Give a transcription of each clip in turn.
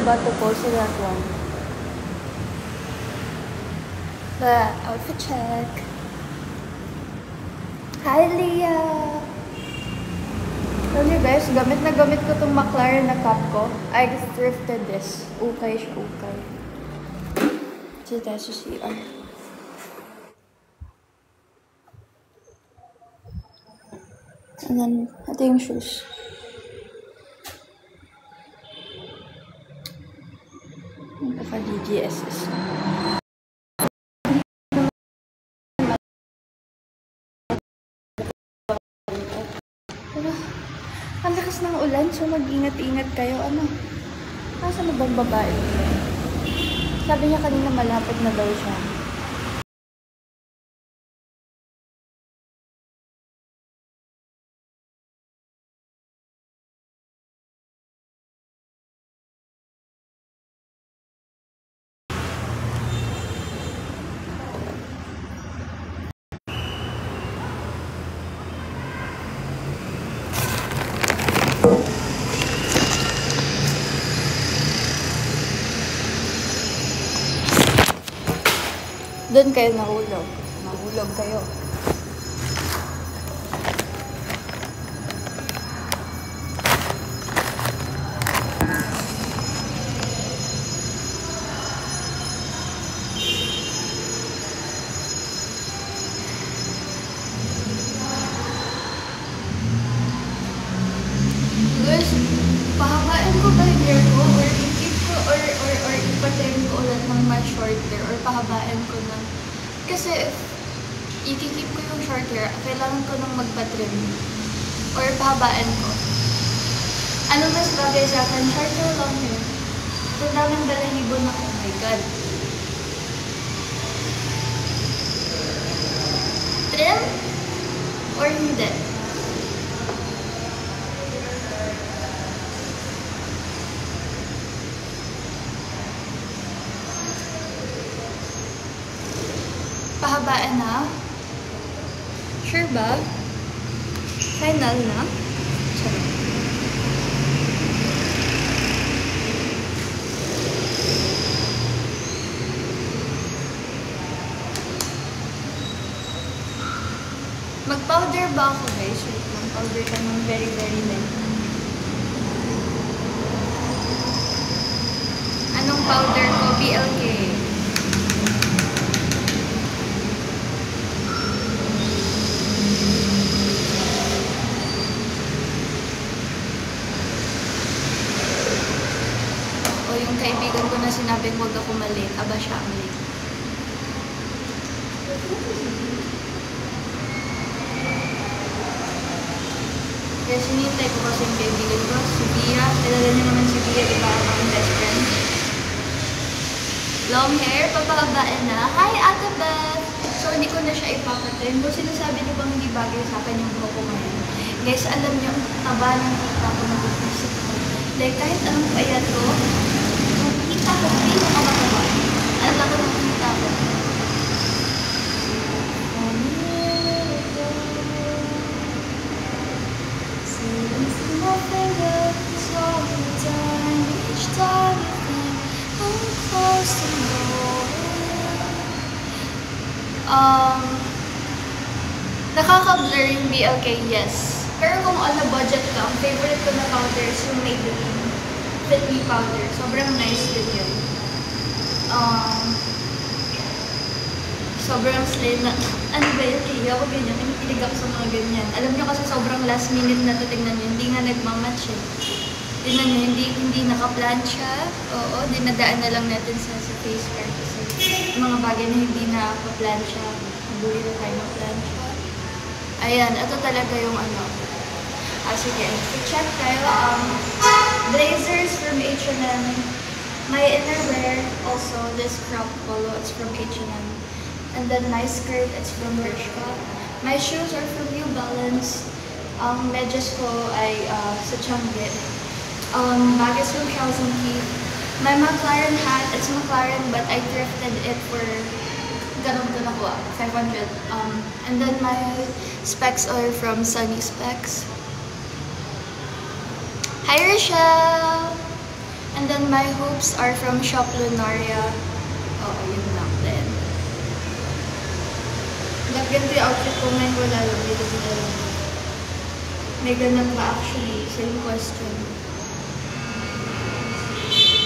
forgot to post that one. The outfit check. Hi, Leah! Alam niyo guys, gamit na gamit ko itong McLaren na cup ko. I thrifted this. Ukay siya, ukay. Dito tayo sa CR. And then, ito yung shoes. Naka-DGSS. Ang lakas ng ulan, so mag-ingat-ingat kayo. Ano? Nasa na bang babae? Sabi niya kanina malapit na daw siya. Doon kayo nahulog. Nahulog kayo. Guys, pahabain ko ba yung hair ko? Or i-keep ko? Or ipatrim ko ulit ng my short hair? Or pahabain ko na? Kasi if i-keep ko yung short hair, kailangan ko nang magpatrim. Or pahabain ko. Ano mas bagay sa akin? Short hair, long hair? Ito daming balahibo na, oh my god. Trim? Or hindi? Pahabaan na? Sure ba? Final na? Sorry. Mag-powder ba ako guys? Wait lang, powder ka ng very light. Anong powder ko? BLK. Yung kaibigan ko na sinabing huwag ako malate, aba siya ang late. Kaya sinintay ko kasi yung kaibigan ko, si Bia. Kilala niyo naman si Bia, iba ang best friend. Long hair, papahabain na. Hi, Ate Beth! So, hindi ko na siya ipapatrim. Kung sinasabi niyo bang hindi bagay sa akin yung buhok ko ngayon. Guys, alam niyo, ang taba ng kita ko mag-isip ko. Like, kahit anong payat ko, kita ko, hindi mo kamataba. Alam ko nung kita ko. Nakaka-blur yung BLK, yes. Pero kung on a budget ka, ang favorite ko na powder is yung Maybelline Fit Me powder. Sobrang nice din yun. Sobrang slay na, ano ba yun? Kaya ako ganyan, kinikilig ako sa mga ganyan. Alam nyo kasi sobrang last minute na to, tingnan nyo, hindi nga nagmamatch eh. Tingnan nyo, hindi naka-plan siya. Oo, dinadaan na lang natin sa face care kasi mga bagay na hindi naka-plan siya. Nabuli na tayo na-plan siya. Ayan, ito talaga yung ano. Sige, check tayo. Blazers from H&M. My innerwear, also this crop polo, it's from H&M. And then my skirt, it's from Bershka. My shoes are from New Balance. Medyas ko ay sa Changi. Bag is from Charles & Keith. My McLaren hat, it's McLaren but I thrifted it for ganun ko nakuha, 500. And then my specs are from Sunny Specs. Hi Rochelle! And then my hoops are from Shop Lunaria. Oo, yun lang din. Ganito yung outfit ko ngayon, wala lang. Dito din lang. May ganun ba actually? Same question.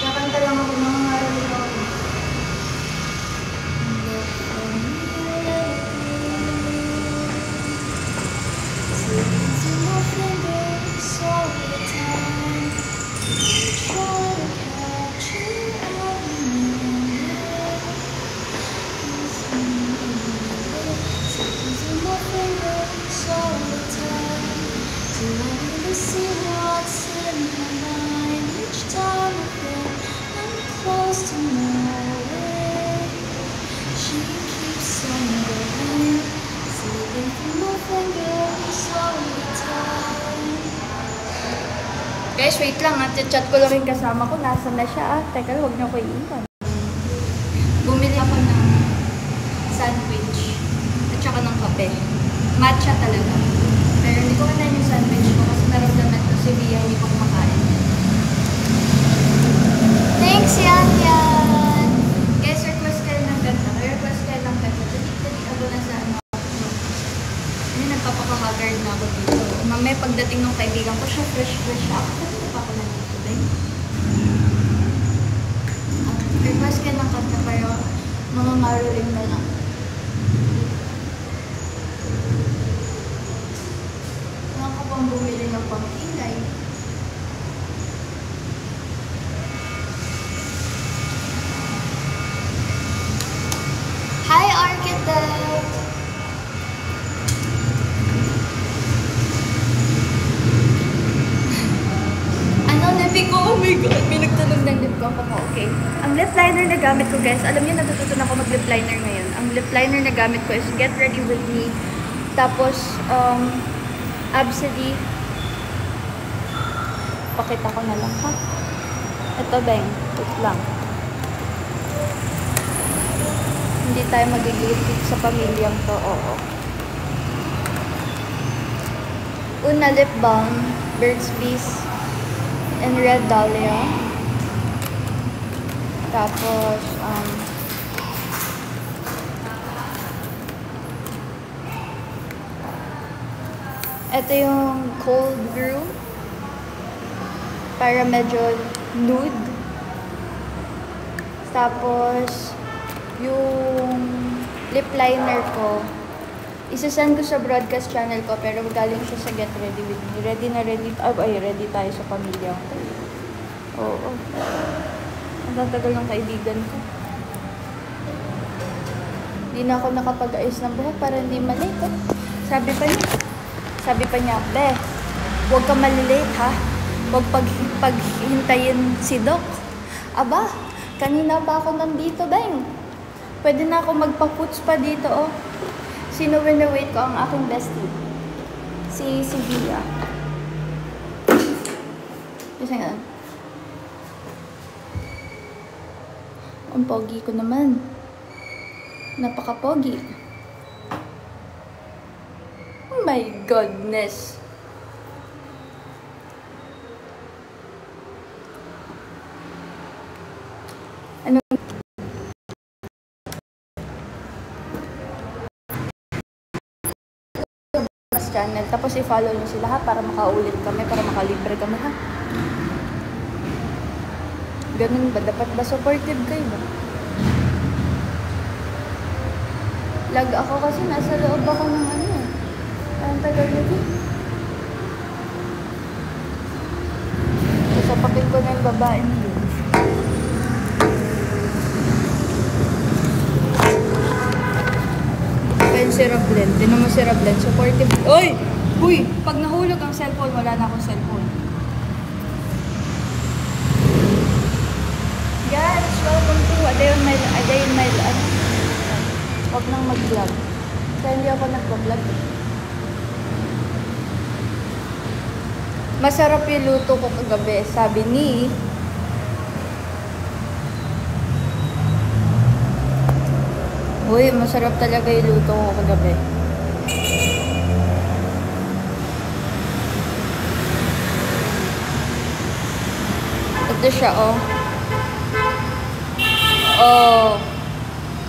Kakanta lang ako ng mga araw ako. Guys, wait lang ha. Chat ko lang rin kasama ko. Nasaan na siya ah. Teka, huwag niyo ko iiwan. Bumili ako ng sandwich at saka ng kape. Matcha talaga. Pero hindi ko kanain yung sandwich ko kasi naramdaman ko si Bia hindi ko kumakain. Thanks, Yan Yan! Guys, request kayo ng ganda. Request kayo ng ganda. Dali ako na sa ano. Hindi, nagpapaka-haggard na ako dito. Mamaya pagdating ng kaibigan ko, siya fresh ako. Kasi pa ako nandito din. Request kayo ng kanta pero mga maruling na lang. Kailangan ko pang bumili ng pang-ingay. Hi, Architect! Lip ko, oh my god, may nagtunog ng lip ko ako. Okay. Ang lip liner na gamit ko, guys, alam niyo natutunan ako mag-lip liner ngayon. Ang lip liner na gamit ko is Get Ready With Me. Tapos, Absidy. Pakita ko na lang, ha? Ito, Beng. Wait lang. Hindi tayo magigilipit sa pamilyang to, oo. Una lip balm, Burt's Bees. And Red Dahlia. Tapos, ito yung Cold Brew. Para medyo nude. Tapos, yung lip liner ko, isasend ko sa broadcast channel ko, pero galing siya sa Get Ready With Me. Ready na ready. Ready tayo sa pamilya ko. Oo. Ang tatagal ng kaibigan ko. Hindi na ako nakapag-ayos ng buhok para hindi malate. Sabi pa niya, Be, huwag ka malilate ha. Huwag paghintayin si Doc. Aba, kanina pa ako nandito, Beng. Pwede na ako magpa-puts pa dito, oh. Sino win-wait ko? Ang aking bestie. Si Bia. Kasi nga. Ang pogi ko naman. Napaka-pogi. Oh my goodness. Ano? Channel. Tapos i-follow nyo sila ha, para makaulit kami, para makalibre kami ha. Ganun ba? Dapat ba supportive kayo ba? Lag ako kasi nasa loob ako ng ano eh. Ang tagal nito. Sasapakin ko na yung babae nyo. Syrup blend. Tinan mo syrup blend. Supportive. Oy! Uy! Pag nahulog ang cellphone, wala na akong cellphone. Guys, welcome to A Day in My Life. Huwag nang mag-vlog. Kaya hindi ako nag-vlog. Masarap yung luto ko kagabi. Sabi ni uy, masarap talaga yung luto ko kagabi. Ito siya, oh. Oh.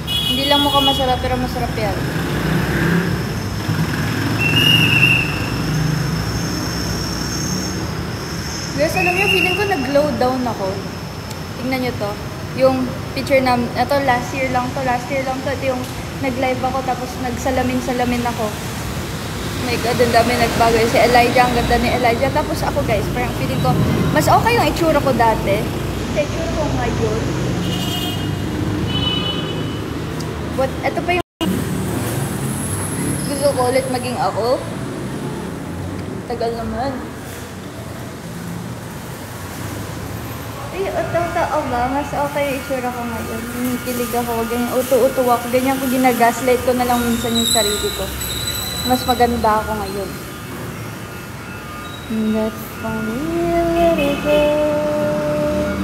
Hindi lang mukhang masarap, pero masarap yan. Guys, alam niyo, feeling ko nag-glow down ako. Tingnan niyo to. Yung picture na, ito last year lang to. Ito yung nag-live ako, tapos nagsalamin-salamin ako. Oh my God, ang dami nagbago. Si Elijah, ang ganda ni Elijah. Tapos ako guys, parang feeling ko, mas okay yung itsura ko dati. Sa itsura ko ngayon. But, ito pa yung gusto ko ulit maging ako. Tagal naman. Ay, totoo ba? Mas okay yung itsura ko ngayon. Hinikilig ako, ganyan, uto-uto ako. Ganyan ko ginagaslight ko na lang minsan yung sarili ko. Mas maganda ako ngayon. That's funny, little girl.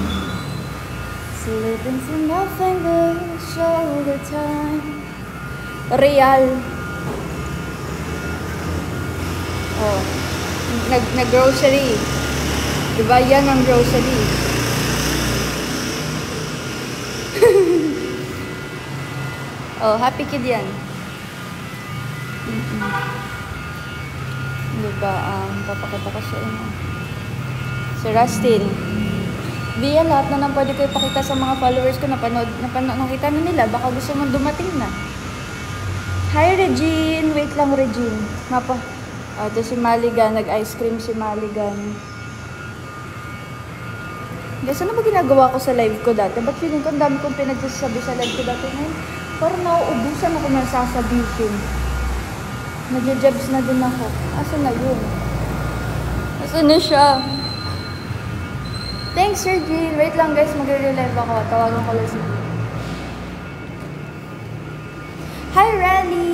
Slipping through my fingers all the time. Real. Oh. Nag-grocery. Diba yan ang grocery? Oh, happy kid yan. Diba, papakita ko sa inyo. Si Rustin. Via lahat na nang pwede ko ipakita sa mga followers ko, nakita na nila. Baka gusto mong dumating na. Hi, Regine. Wait lang, Regine. Ito si Maligan. Nag-ice cream si Maligan. Guys, ano ba ginagawa ko sa live ko dati? Ba't feeling ko ang dami kong pinagsasabi sa live ko dati ngayon? Parang nauubusan ako ng sasabihin. Nag-jabs na din ako. Asan na yun? Asan na siya? Thanks, Sir Jill. Wait lang guys, magre-relive ako. Tawagan ko lang si Jill. Hi, Rally!